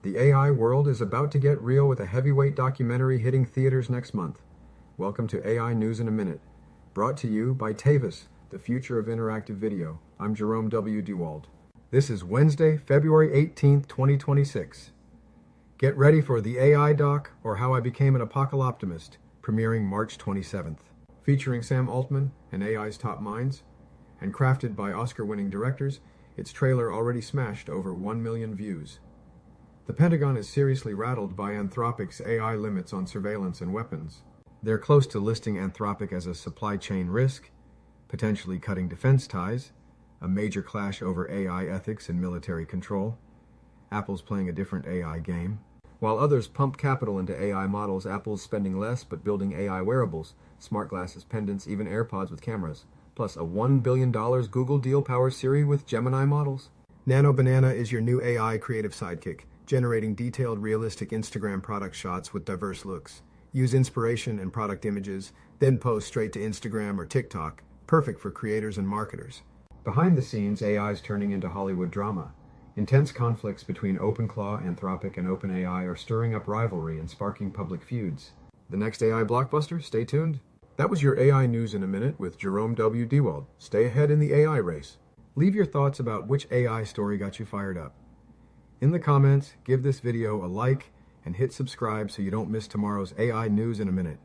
The AI world is about to get real with a heavyweight documentary hitting theaters next month. Welcome to AI News in a Minute, brought to you by Tavis, the future of interactive video. I'm Jerome W. DeWald. This is Wednesday, February 18th, 2026. Get ready for The AI Doc, or How I Became an Apocalyptimist, premiering March 27th. Featuring Sam Altman and AI's top minds, and crafted by Oscar-winning directors, its trailer already smashed over 1 million views. The Pentagon is seriously rattled by Anthropic's AI limits on surveillance and weapons. They're close to listing Anthropic as a supply chain risk, potentially cutting defense ties, a major clash over AI ethics and military control. Apple's playing a different AI game. While others pump capital into AI models, Apple's spending less but building AI wearables, smart glasses, pendants, even AirPods with cameras. Plus a $1 billion Google deal powers Siri with Gemini models. Nano Banana is your new AI creative sidekick, generating detailed, realistic Instagram product shots with diverse looks. Use inspiration and product images, then post straight to Instagram or TikTok, perfect for creators and marketers. Behind the scenes, AI is turning into Hollywood drama. Intense conflicts between OpenClaw, Anthropic, and OpenAI are stirring up rivalry and sparking public feuds. The next AI blockbuster? Stay tuned. That was your AI News in a Minute with Jerome W. DeWald. Stay ahead in the AI race. Leave your thoughts about which AI story got you fired up. In the comments, give this video a like and hit subscribe so you don't miss tomorrow's AI News in a Minute.